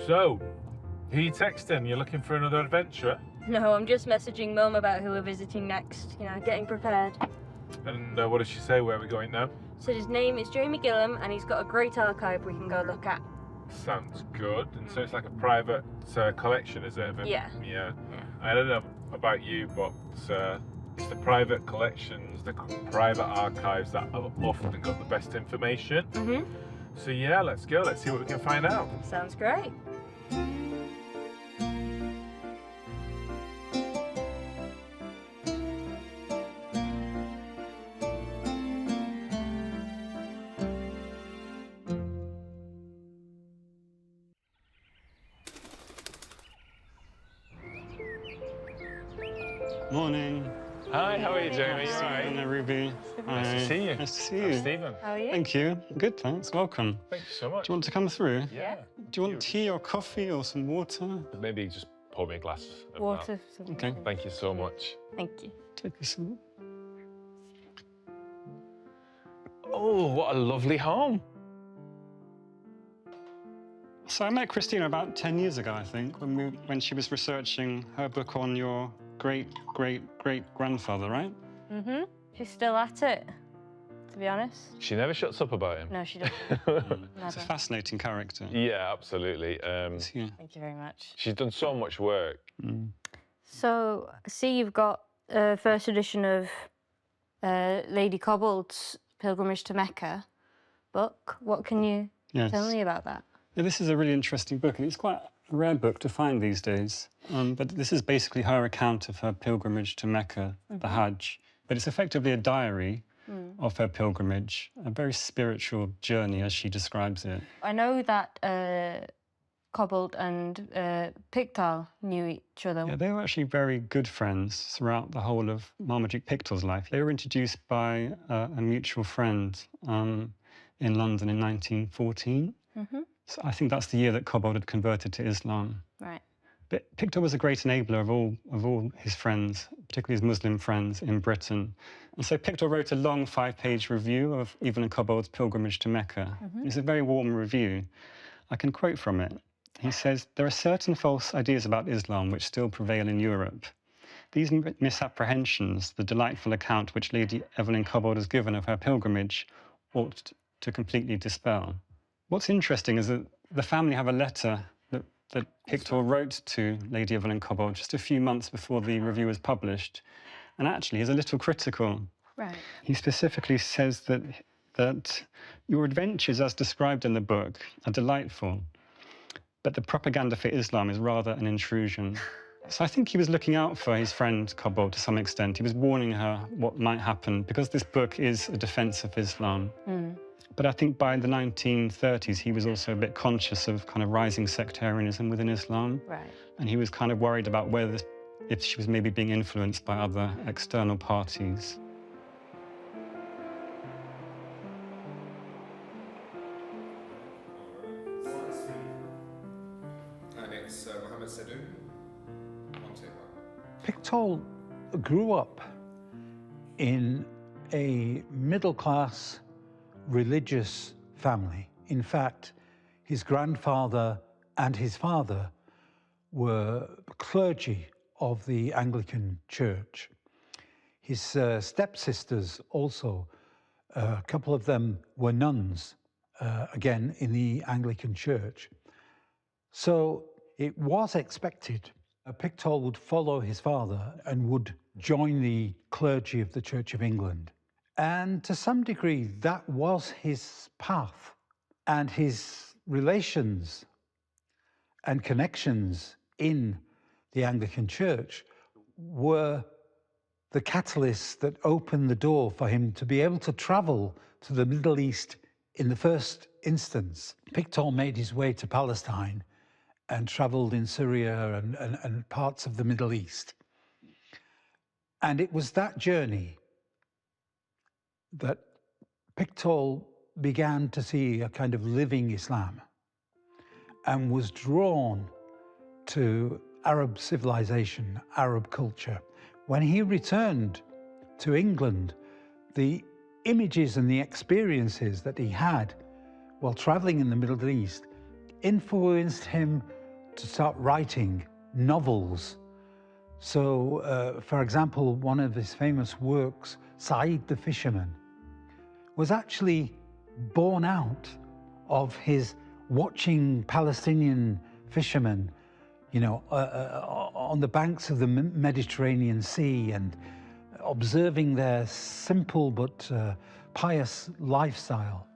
So, who are you texting? You're looking for another adventurer? No, I'm just messaging Mum about who we're visiting next, you know, getting prepared. And what does she say? Where are we going now? So his name is Jamie Gillam and he's got a great archive we can go look at. Sounds good. And so it's like a private collection, is it? Yeah. Yeah. I don't know about you, but it's the private collections, the private archives that have often got the best information. So yeah, let's go. Let's see what we can find out. Sounds great. Morning. Hi, how are you, Jamie? You all right? Hello, Ruby. Nice to see you. Nice to see you. Stephen. How are you? Thank you. Good, thanks. Welcome. Thank you so much. Do you want to come through? Yeah. Do you want tea or coffee or some water? Maybe just pour me a glass of Water. that. Okay. Thank you so much. Thank you. Take a sip. Oh, what a lovely home. So I met Christina about 10 years ago, I think, when she was researching her book on your great-great-great-grandfather, right? She's still at it, to be honest. She never shuts up about him. No, she doesn't. It's a fascinating character. Yeah, absolutely. Yeah. Thank you very much. She's done so much work. So, I see you've got a first edition of Lady Cobbold's Pilgrimage to Mecca book. What can you tell me about that? Yeah, this is a really interesting book, and it's quite a rare book to find these days. But this is basically her account of her pilgrimage to Mecca, the Hajj. But it's effectively a diary of her pilgrimage, a very spiritual journey, as she describes it. I know that Cobbold and Pickthall knew each other. Yeah, they were actually very good friends throughout the whole of Marmaduke Pickthall's life. They were introduced by a mutual friend in London in 1914. So I think that's the year that Cobbold had converted to Islam. Right. But Pickthall was a great enabler of all his friends, particularly his Muslim friends in Britain. And so Pickthall wrote a long 5-page review of Evelyn Cobbold's pilgrimage to Mecca. It's a very warm review. I can quote from it. He says, "There are certain false ideas about Islam which still prevail in Europe. These misapprehensions, the delightful account which Lady Evelyn Cobbold has given of her pilgrimage, ought to completely dispel." What's interesting is that the family have a letter that Pickthall wrote to Lady Evelyn Cobbold just a few months before the review was published, and actually he's a little critical. Right. He specifically says that your adventures, as described in the book, are delightful, but the propaganda for Islam is rather an intrusion. So I think he was looking out for his friend Cobbold to some extent. He was warning her what might happen, because this book is a defense of Islam. But I think by the 1930s, he was also a bit conscious of kind of rising sectarianism within Islam. Right. And he was kind of worried about if she was maybe being influenced by other external parties. And it's Mohammed Sadu. Pickthall grew up in a middle-class religious family. In fact, his grandfather and his father were clergy of the Anglican Church. His stepsisters also, a couple of them were nuns, again, in the Anglican Church. So it was expected Pickthall would follow his father and would join the clergy of the Church of England. And to some degree, that was his path. And his relations and connections in the Anglican Church were the catalyst that opened the door for him to be able to travel to the Middle East in the first instance. Pickthall made his way to Palestine and traveled in Syria and parts of the Middle East. And it was that journey that Pickthall began to see a kind of living Islam and was drawn to Arab civilization, Arab culture. When he returned to England, the images and the experiences that he had while traveling in the Middle East influenced him to start writing novels. So, for example, one of his famous works, Said the Fisherman, was actually born out of his watching Palestinian fishermen, you know, on the banks of the Mediterranean Sea and observing their simple but pious lifestyle.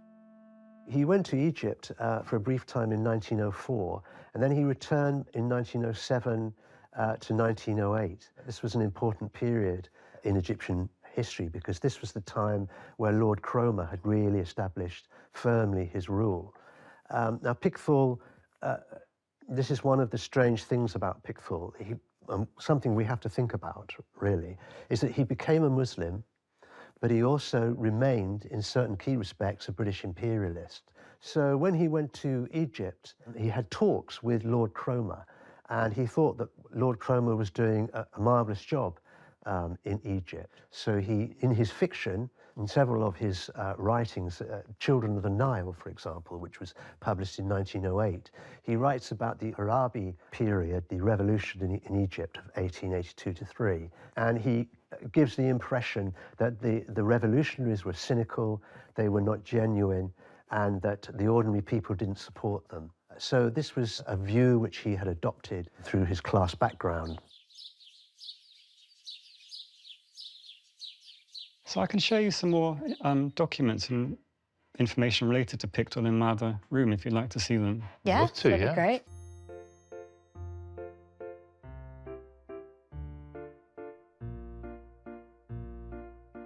He went to Egypt for a brief time in 1904, and then he returned in 1907 to 1908. This was an important period in Egyptian history because this was the time where Lord Cromer had really established firmly his rule. Now, Pickthall, this is one of the strange things about Pickthall. Something we have to think about, really, is that he became a Muslim, but he also remained, in certain key respects, a British imperialist. So when he went to Egypt, he had talks with Lord Cromer, and he thought that Lord Cromer was doing a marvellous job in Egypt. So he, in his fiction, in several of his writings, Children of the Nile, for example, which was published in 1908, he writes about the Arabi period, the revolution in Egypt of 1882 to 3, and he gives the impression that the revolutionaries were cynical, they were not genuine, and that the ordinary people didn't support them. So this was a view which he had adopted through his class background. So I can show you some more documents and information related to Pickthall in my other room if you'd like to see them. Yeah, Love to, that'd yeah. be great.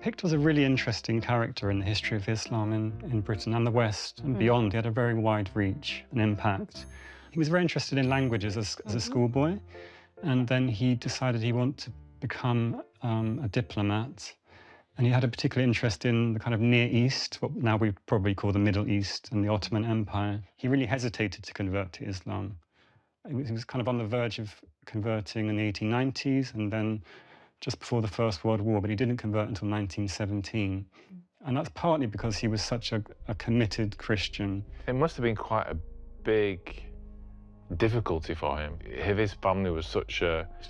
Pickthall's a really interesting character in the history of Islam in Britain and the West and beyond. He had a very wide reach and impact. He was very interested in languages as a schoolboy, and then he decided he wanted to become a diplomat. And he had a particular interest in the kind of Near East, what now we probably call the Middle East, and the Ottoman Empire. He really hesitated to convert to Islam. He was kind of on the verge of converting in the 1890s and then just before the First World War, but he didn't convert until 1917. And that's partly because he was such a committed Christian. It must have been quite a big difficulty for him. If his family was such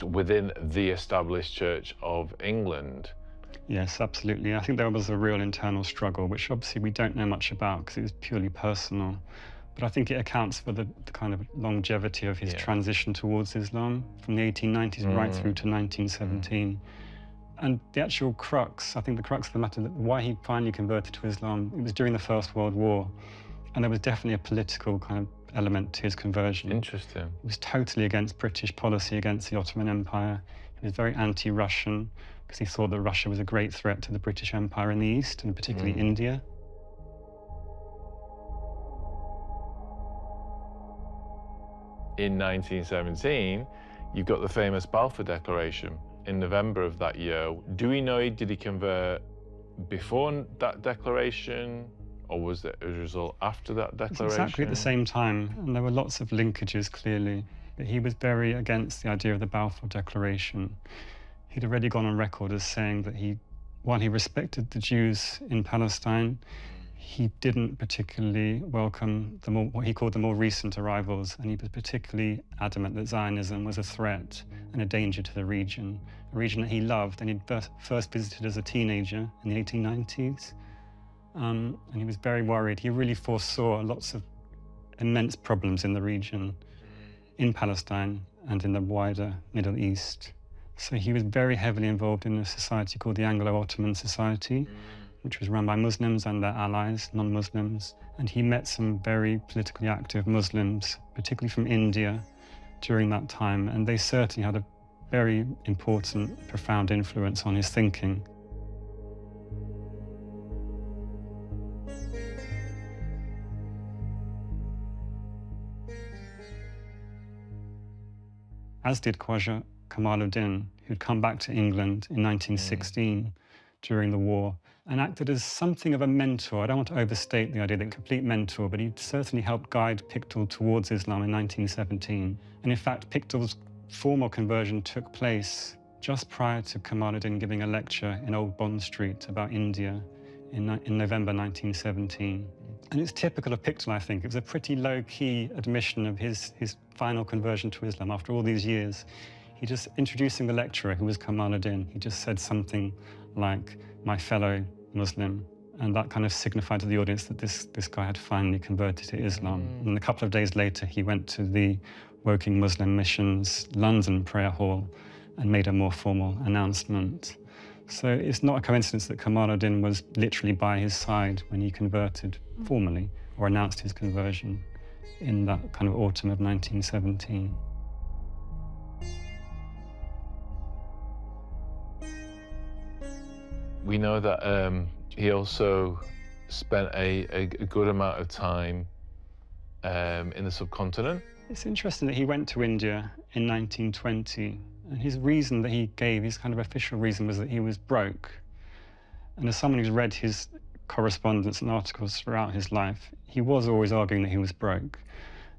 within the established Church of England. Yes, absolutely. I think there was a real internal struggle, which obviously we don't know much about because it was purely personal. But I think it accounts for the kind of longevity of his transition towards Islam from the 1890s right through to 1917. And the actual crux, I think the crux of the matter, why he finally converted to Islam, it was during the First World War. And there was definitely a political kind of element to his conversion. Interesting. He was totally against British policy against the Ottoman Empire. He was very anti-Russian because he thought that Russia was a great threat to the British Empire in the East, and particularly India. In 1917, you've got the famous Balfour Declaration in November of that year. Do we know, did he convert before that declaration, or was it as a result after that declaration? It's exactly at the same time, and there were lots of linkages, clearly. But he was very against the idea of the Balfour Declaration. He'd already gone on record as saying that while he respected the Jews in Palestine, he didn't particularly welcome what he called the more recent arrivals, and he was particularly adamant that Zionism was a threat and a danger to the region, a region that he loved and he'd first visited as a teenager in the 1890s. And he was very worried. He really foresaw lots of immense problems in the region, in Palestine and in the wider Middle East. So he was very heavily involved in a society called the Anglo-Ottoman Society, which was run by Muslims and their allies, non-Muslims. And he met some very politically active Muslims, particularly from India, during that time. And they certainly had a very important, profound influence on his thinking. As did Khwaja Kamaluddin, who'd come back to England in 1916 during the war and acted as something of a mentor. I don't want to overstate the idea that complete mentor, but he certainly helped guide Pickthall towards Islam in 1917. And in fact, Pickthall's formal conversion took place just prior to Kamaluddin giving a lecture in Old Bond Street about India in November 1917. And it's typical of Pickthall, I think. It was a pretty low-key admission of his final conversion to Islam after all these years. He just, introducing the lecturer, who was Kamaluddin, he just said something like, "My fellow Muslim," and that kind of signified to the audience that this guy had finally converted to Islam. And a couple of days later, he went to the Woking Muslim Mission's London prayer hall and made a more formal announcement. So it's not a coincidence that Kamaluddin was literally by his side when he converted formally or announced his conversion in that kind of autumn of 1917. We know that he also spent a good amount of time in the subcontinent. It's interesting that he went to India in 1920, and his reason that he gave, his kind of official reason, was that he was broke. And as someone who's read his correspondence and articles throughout his life, he was always arguing that he was broke.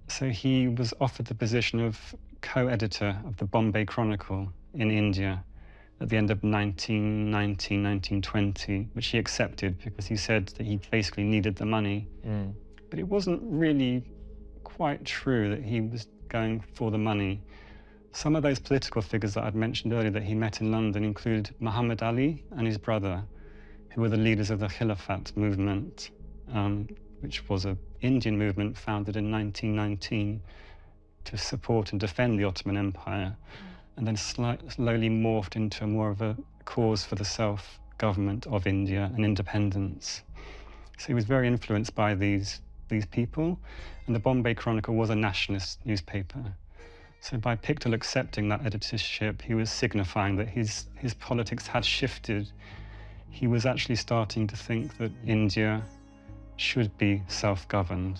So he was offered the position of co-editor of the Bombay Chronicle in India at the end of 1919, 1920, which he accepted because he said that he basically needed the money. But it wasn't really quite true that he was going for the money. Some of those political figures that I'd mentioned earlier that he met in London included Muhammad Ali and his brother, who were the leaders of the Khilafat movement, which was an Indian movement founded in 1919 to support and defend the Ottoman Empire, and then slowly morphed into more of a cause for the self-government of India and independence. So he was very influenced by these people, and the Bombay Chronicle was a nationalist newspaper. So by Pickthall accepting that editorship, he was signifying that his politics had shifted. He was actually starting to think that India should be self-governed.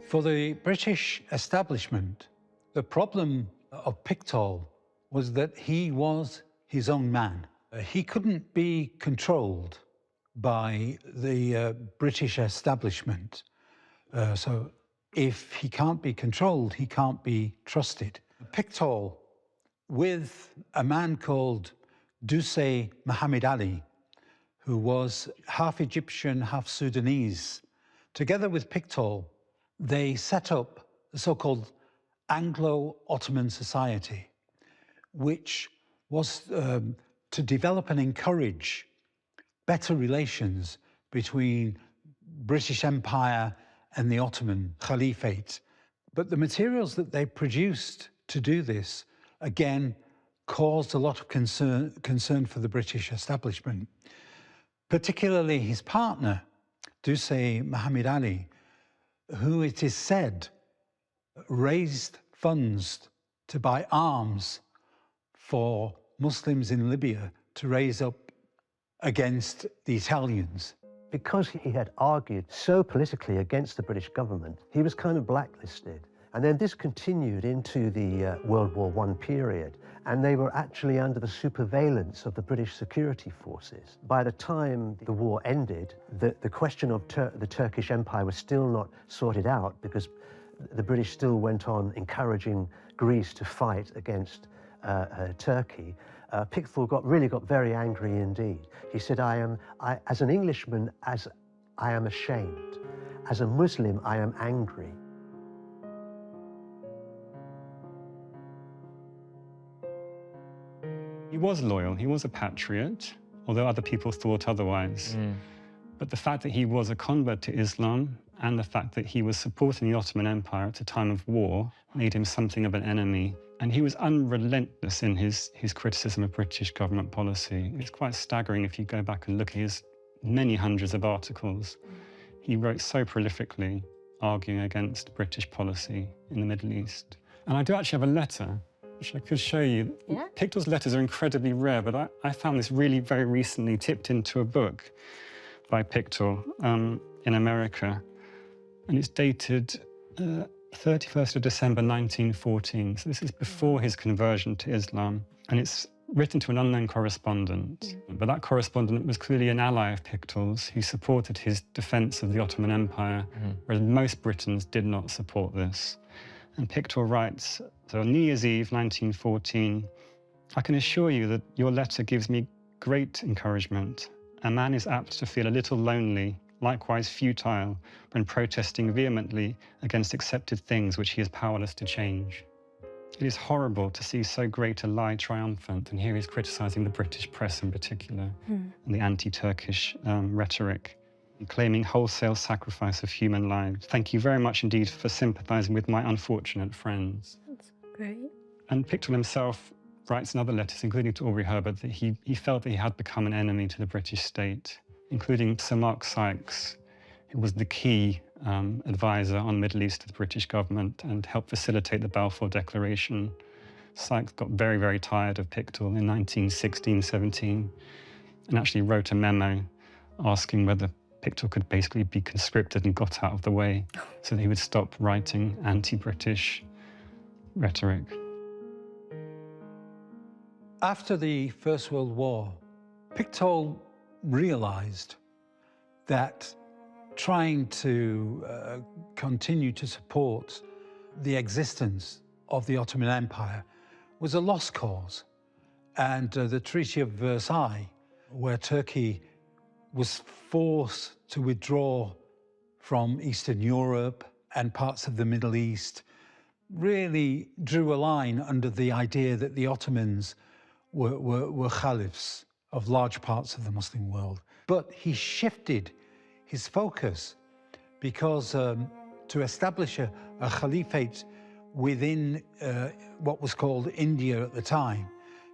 For the British establishment, the problem of Pickthall was that he was his own man. He couldn't be controlled by the British establishment. So if he can't be controlled, he can't be trusted. Pickthall, with a man called Dusay Muhammad Ali, who was half Egyptian, half Sudanese, together with Pickthall, they set up the so-called Anglo-Ottoman Society, which was to develop and encourage better relations between British Empire and the Ottoman Caliphate. But the materials that they produced to do this, again, caused a lot of concern for the British establishment, particularly his partner, Dusay Muhammad Ali, who it is said raised funds to buy arms for Muslims in Libya to raise up against the Italians. Because he had argued so politically against the British government, he was kind of blacklisted. And then this continued into the World War I period, and they were actually under the surveillance of the British security forces. By the time the war ended, the question of the Turkish Empire was still not sorted out because the British still went on encouraging Greece to fight against Turkey. Pickthall really got very angry indeed. He said, as an Englishman, I am ashamed. As a Muslim, I am angry. He was loyal, he was a patriot, although other people thought otherwise. But the fact that he was a convert to Islam and the fact that he was supporting the Ottoman Empire at a time of war made him something of an enemy. And he was unrelentless in his criticism of British government policy. It's quite staggering if you go back and look at his many hundreds of articles. He wrote so prolifically, arguing against British policy in the Middle East. And I do actually have a letter, which I could show you. Yeah. Pickthall's letters are incredibly rare, but I found this really very recently tipped into a book by Pickthall in America. And it's dated 31st of December 1914. So this is before his conversion to Islam. And it's written to an unknown correspondent. But that correspondent was clearly an ally of Pickthall's who supported his defence of the Ottoman Empire, whereas most Britons did not support this. And Pickthall writes, so on New Year's Eve 1914, I can assure you that your letter gives me great encouragement. A man is apt to feel a little lonely, likewise futile, when protesting vehemently against accepted things which he is powerless to change. It is horrible to see so great a lie triumphant, and here he's criticising the British press in particular, and the anti-Turkish rhetoric, and claiming wholesale sacrifice of human lives. Thank you very much indeed for sympathising with my unfortunate friends. That's great. And Pickthall himself writes in other letters, including to Aubrey Herbert, that he felt that he had become an enemy to the British state, including Sir Mark Sykes, who was the key advisor on the Middle East to the British government and helped facilitate the Balfour Declaration. Sykes got very, very tired of Pickthall in 1916-17 and actually wrote a memo asking whether Pickthall could basically be conscripted and got out of the way so that he would stop writing anti-British rhetoric. After the First World War, Pickthall realised that trying to continue to support the existence of the Ottoman Empire was a lost cause. And the Treaty of Versailles, where Turkey was forced to withdraw from Eastern Europe and parts of the Middle East, really drew a line under the idea that the Ottomans were caliphs of large parts of the Muslim world. But he shifted his focus because to establish a caliphate within what was called India at the time,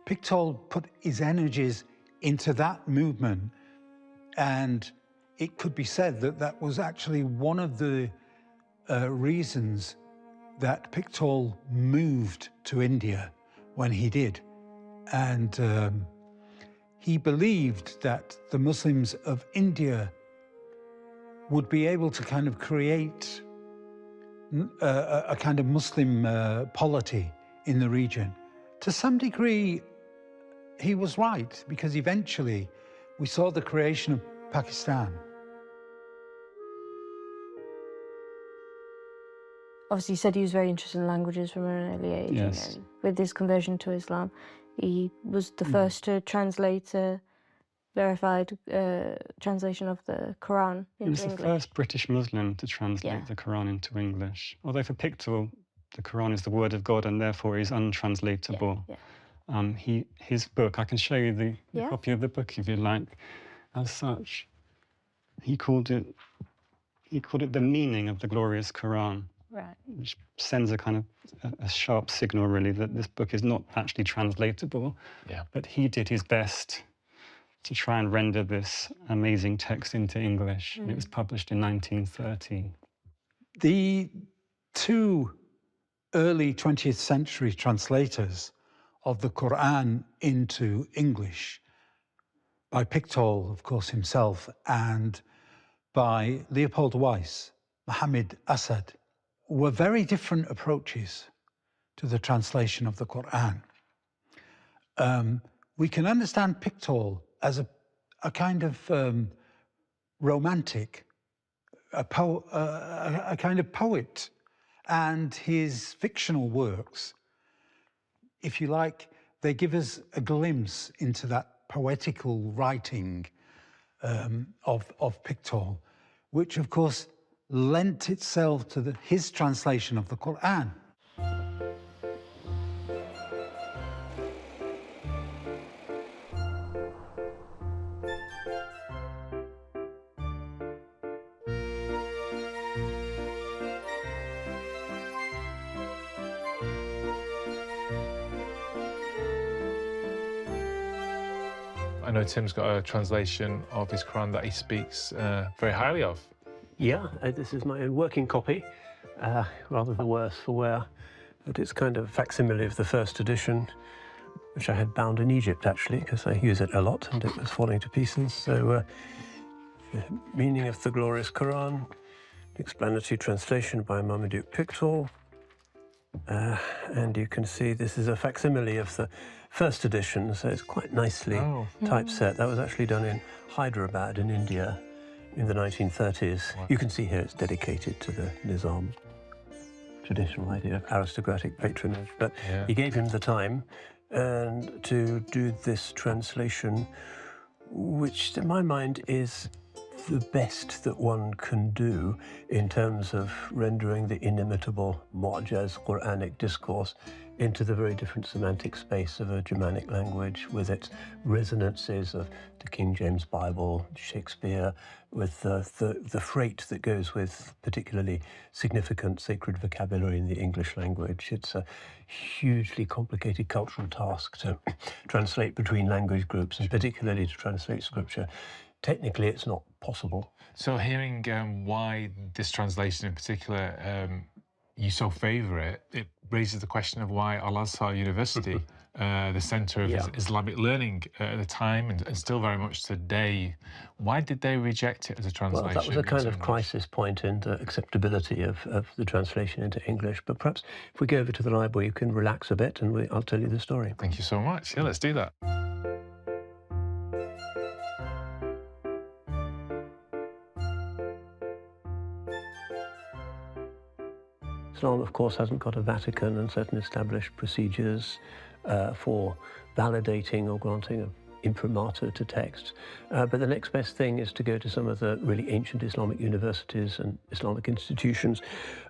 Pickthall put his energies into that movement, and it could be said that that was actually one of the reasons that Pickthall moved to India when he did. And he believed that the Muslims of India would be able to kind of create a kind of Muslim polity in the region. To some degree, he was right, because eventually we saw the creation of Pakistan. Obviously, you said he was very interested in languages from an early age. Yes. And with his conversion to Islam, he was the first to translate a verified translation of the Quran into English. He was the first British Muslim to translate the Quran into English. Although for Pickthall, the Quran is the word of God and therefore is untranslatable. His book, I can show you the copy of the book if you like, as such. He called it the meaning of the glorious Quran. Right. Which sends a kind of a sharp signal, really, that this book is not actually translatable. Yeah. But he did his best to try and render this amazing text into English. And it was published in 1930. The two early 20th century translators of the Quran into English, by Pickthall, of course, himself, and by Leopold Weiss, Muhammad Asad, were very different approaches to the translation of the Quran. We can understand Pickthall as a kind of romantic, a kind of poet, and his fictional works, if you like, they give us a glimpse into that poetical writing of Pickthall, which of course lent itself to his translation of the Quran. I know Tim's got a translation of his Quran that he speaks very highly of. Yeah, this is my own working copy, rather the worse for wear. But it's kind of a facsimile of the first edition, which I had bound in Egypt, actually, because I use it a lot and it was falling to pieces. So, meaning of the glorious Quran, explanatory translation by Marmaduke Pickthall. And you can see this is a facsimile of the first edition, so it's quite nicely typeset. That was actually done in Hyderabad in India in the 1930s. Wow. You can see here it's dedicated to the Nizam, traditional idea of aristocratic patronage. But he gave him the time and to do this translation, which to my mind is the best that one can do in terms of rendering the inimitable Mu'jaz Quranic discourse into the very different semantic space of a Germanic language, with its resonances of the King James Bible, Shakespeare, with the freight that goes with particularly significant sacred vocabulary in the English language. It's a hugely complicated cultural task to translate between language groups, and particularly to translate scripture. Technically, it's not possible. So hearing why this translation in particular you so favour it raises the question of why Al-Azhar University, the centre of Islamic learning at the time and still very much today, why did they reject it as a translation? Well, that was a kind of crisis point in the acceptability of the translation into English. But perhaps if we go over to the library, you can relax a bit and I'll tell you the story. Thank you so much. Yeah, let's do that. Islam, of course, hasn't got a Vatican and certain established procedures for validating or granting an imprimatur to texts. But the next best thing is to go to some of the really ancient Islamic universities and Islamic institutions.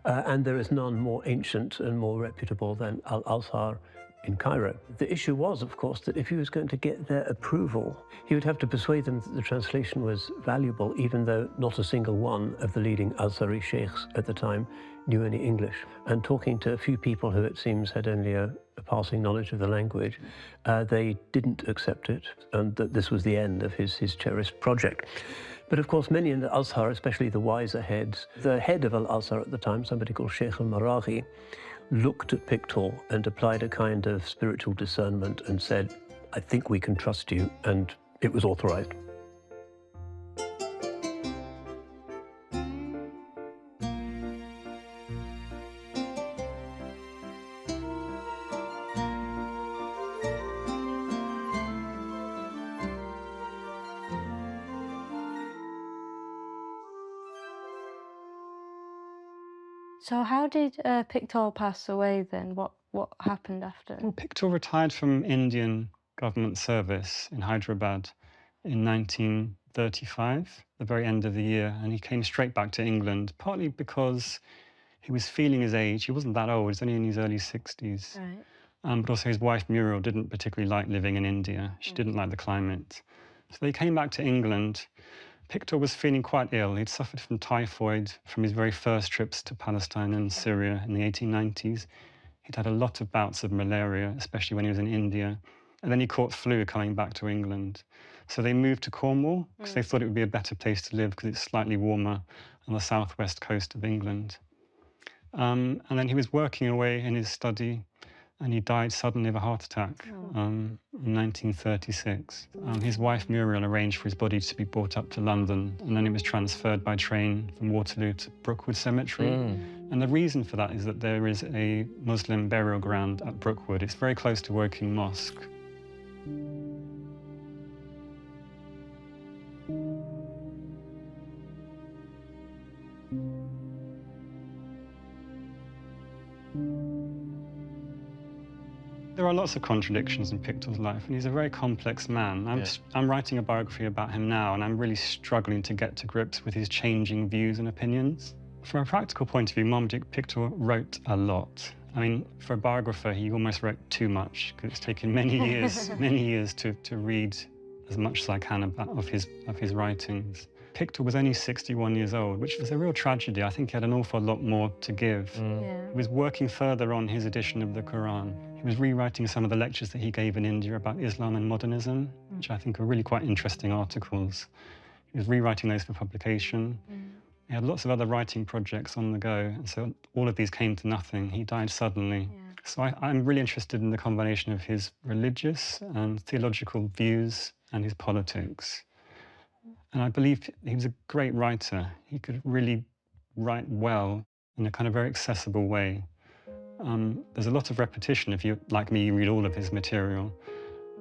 And there is none more ancient and more reputable than Al-Azhar in Cairo. The issue was, of course, that if he was going to get their approval, he would have to persuade them that the translation was valuable, even though not a single one of the leading Azhari sheikhs at the time knew any English. And talking to a few people who, it seems, had only a passing knowledge of the language, they didn't accept it, and that this was the end of his cherished project. But of course, many in the Azhar, especially the wiser heads, the head of Al-Azhar at the time, somebody called Sheikh al-Maraghi, looked at Pickthall and applied a kind of spiritual discernment and said, I think we can trust you, and it was authorized. So how did Pickthall pass away then? What happened after? Well, Pickthall retired from Indian government service in Hyderabad in 1935, the very end of the year, and he came straight back to England, partly because he was feeling his age. He wasn't that old, he's only in his early 60s. Right. But also his wife Muriel didn't particularly like living in India. She didn't like the climate. So they came back to England. Pickthall was feeling quite ill. He'd suffered from typhoid from his very first trips to Palestine and Syria in the 1890s. He'd had a lot of bouts of malaria, especially when he was in India. And then he caught flu coming back to England. So they moved to Cornwall because they thought it would be a better place to live because it's slightly warmer on the southwest coast of England. And then he was working away in his study and he died suddenly of a heart attack in 1936. His wife Muriel arranged for his body to be brought up to London, and then it was transferred by train from Waterloo to Brookwood Cemetery. And the reason for that is that there is a Muslim burial ground at Brookwood. It's very close to Woking Mosque. There are lots of contradictions in Pickthall's life, and he's a very complex man. I'm writing a biography about him now, and I'm really struggling to get to grips with his changing views and opinions. From a practical point of view, Marmaduke Pickthall wrote a lot. I mean, for a biographer, he almost wrote too much, because it's taken many years to read as much as I can of his writings. Pickthall was only 61 years old, which was a real tragedy. I think he had an awful lot more to give. He was working further on his edition of the Quran. He was rewriting some of the lectures that he gave in India about Islam and modernism, which I think are really quite interesting articles. He was rewriting those for publication. He had lots of other writing projects on the go, and so all of these came to nothing. He died suddenly. So I'm really interested in the combination of his religious and theological views and his politics. And I believe he was a great writer. He could really write well in a kind of very accessible way. There's a lot of repetition if you, like me, you read all of his material,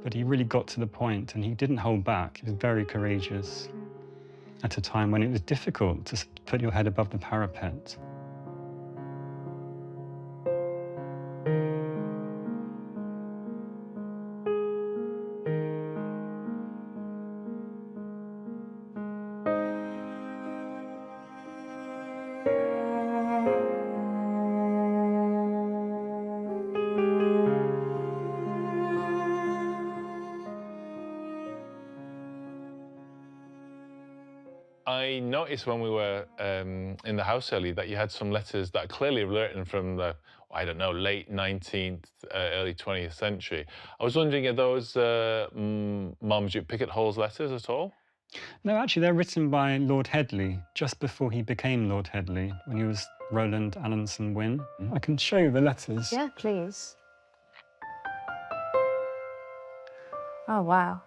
but he really got to the point and he didn't hold back. He was very courageous at a time when it was difficult to put your head above the parapet. I noticed when we were in the house earlier that you had some letters that are clearly written from the, I don't know, late 19th, early 20th century. I was wondering, are those Marmaduke Pickthall's letters at all? No, actually, they're written by Lord Headley, just before he became Lord Headley, when he was Roland Allenson Wynne. I can show you the letters. Yeah, please. Oh, wow.